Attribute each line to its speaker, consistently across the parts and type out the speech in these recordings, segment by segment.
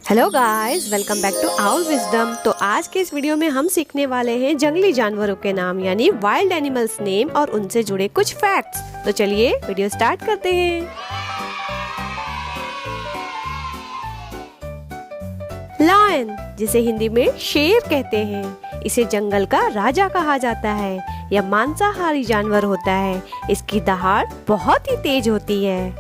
Speaker 1: Hello guys, welcome back to our wisdom. तो आज के इस वीडियो में हम सीखने वाले हैं जंगली जानवरों के नाम यानी वाइल्ड एनिमल्स नेम और उनसे जुड़े कुछ फैक्ट्स। तो चलिए वीडियो स्टार्ट करते हैं। लायन, जिसे हिंदी में शेर कहते हैं, इसे जंगल का राजा कहा जाता है। यह मांसाहारी जानवर होता है। इसकी दहाड़ बहुत ही तेज होती है।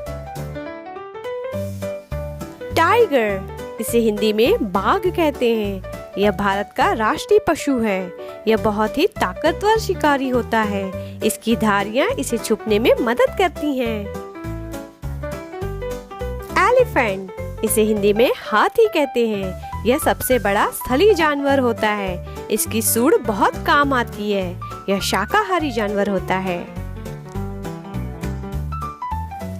Speaker 1: टाइगर, इसे हिंदी में बाघ कहते हैं। यह भारत का राष्ट्रीय पशु है। यह बहुत ही ताकतवर शिकारी होता है। इसकी धारियां इसे छुपने में मदद करती हैं। एलिफेंट, इसे हिंदी में हाथी कहते हैं। यह सबसे बड़ा स्थलीय जानवर होता है। इसकी सूंड बहुत काम आती है। यह शाकाहारी जानवर होता है।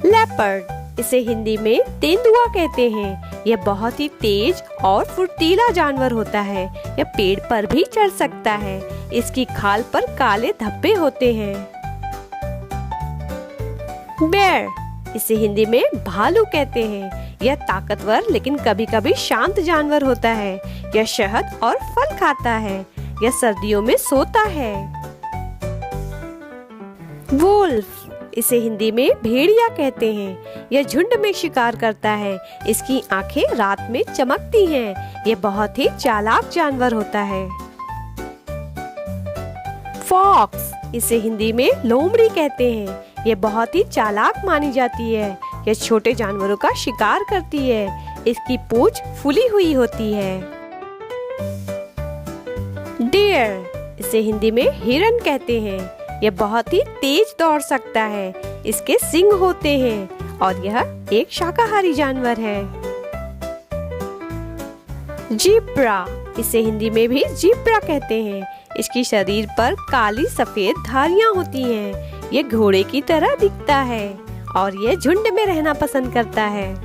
Speaker 1: लेपर्ड, इसे हिंदी में तेंदुआ कहते हैं। यह बहुत ही तेज और फुर्तीला जानवर होता है। यह पेड़ पर भी चढ़ सकता है। इसकी खाल पर काले धब्बे होते हैं। बेयर, इसे हिंदी में भालू कहते हैं। यह ताकतवर लेकिन कभी-कभी शांत जानवर होता है। यह शहद और फल खाता है। यह सर्दियों में सोता है। वुल्फ, इसे हिंदी में भेड़िया कहते हैं। यह झुंड में शिकार करता है। इसकी आंखें रात में चमकती हैं। यह बहुत ही चालाक जानवर होता है। फॉक्स, इसे हिंदी में लोमड़ी कहते हैं। यह बहुत ही चालाक मानी जाती है। यह छोटे जानवरों का शिकार करती है। इसकी पूंछ फूली हुई होती है। डियर, इसे हिंदी में हिरन कहते हैं। यह बहुत ही तेज दौड़ सकता है। इसके सींग होते हैं और यह एक शाकाहारी जानवर है। ज़ेब्रा, इसे हिंदी में भी ज़ेब्रा कहते हैं। इसकी शरीर पर काली सफेद धारियां होती हैं। यह घोड़े की तरह दिखता है और यह झुंड में रहना पसंद करता है।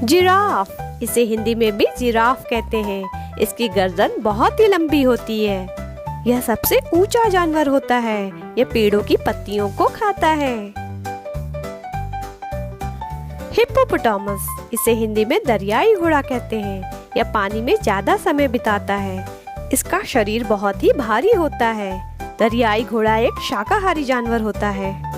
Speaker 1: जिराफ, इसे हिंदी में भी जिराफ कहते हैं। इसकी गर्दन बहुत ही लंबी होती है। यह सबसे ऊंचा जानवर होता है। यह पेड़ों की पत्तियों को खाता है। हिप्पोपोटामस, इसे हिंदी में दरियाई घोड़ा कहते हैं। यह पानी में ज्यादा समय बिताता है। इसका शरीर बहुत ही भारी होता है। दरियाई घोड़ा एक शाकाहारी जानवर होता है।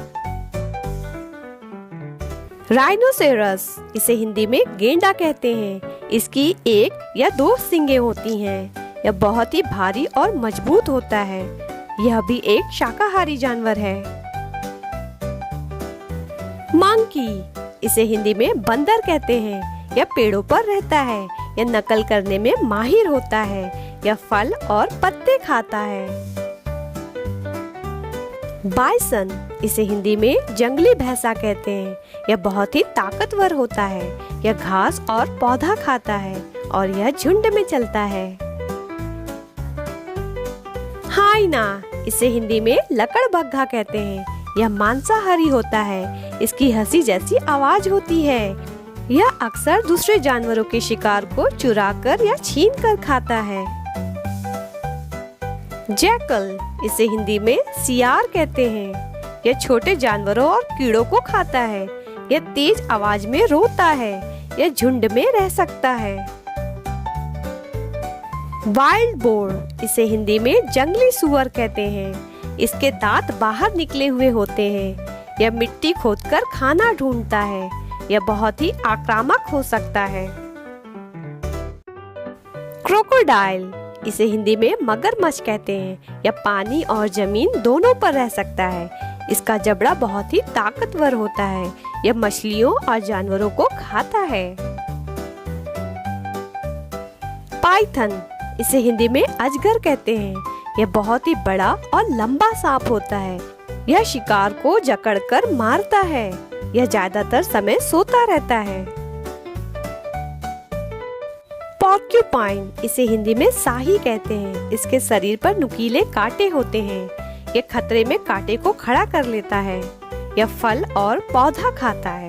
Speaker 1: राइनोसेरस, इसे हिंदी में गेंडा कहते हैं। इसकी एक या दो सींगें होती हैं। यह बहुत ही भारी और मजबूत होता है। यह भी एक शाकाहारी जानवर है। मंकी, इसे हिंदी में बंदर कहते हैं। यह पेड़ों पर रहता है। यह नकल करने में माहिर होता है। यह फल और पत्ते खाता है। बाइसन, इसे हिंदी में जंगली भैंसा कहते हैं। यह बहुत ही ताकतवर होता है। यह घास और पौधा खाता है और यह झुंड में चलता है। हाइना, इसे हिंदी में लकड़बग्घा कहते हैं। यह मांसाहारी होता है। इसकी हंसी जैसी आवाज होती है। यह अक्सर दूसरे जानवरों के शिकार को चुराकर या छीनकर खाता है। जैकल, इसे हिंदी में सियार कहते हैं। यह छोटे जानवरों और कीड़ों को खाता है। यह तेज आवाज में रोता है। यह झुंड में रह सकता है। वाइल्ड बोर, इसे हिंदी में जंगली सुअर कहते हैं। इसके दांत बाहर निकले हुए होते हैं। यह मिट्टी खोदकर खाना ढूंढता है। यह बहुत ही आक्रामक हो सकता है। क्रोकोडाइल, इसे हिंदी में मगरमच्छ कहते हैं। यह पानी और जमीन दोनों पर रह सकता है। इसका जबड़ा बहुत ही ताकतवर होता है। यह मछलियों और जानवरों को खाता है। पाइथन, इसे हिंदी में अजगर कहते हैं। यह बहुत ही बड़ा और लंबा सांप होता है। यह शिकार को जकड़कर मारता है। यह ज्यादातर समय सोता रहता है। पोर्क्यूपाइन, इसे हिंदी में साही कहते हैं। इसके शरीर पर नुकीले कांटे होते हैं। यह खतरे में कांटे को खड़ा कर लेता है। यह फल और पौधा खाता है।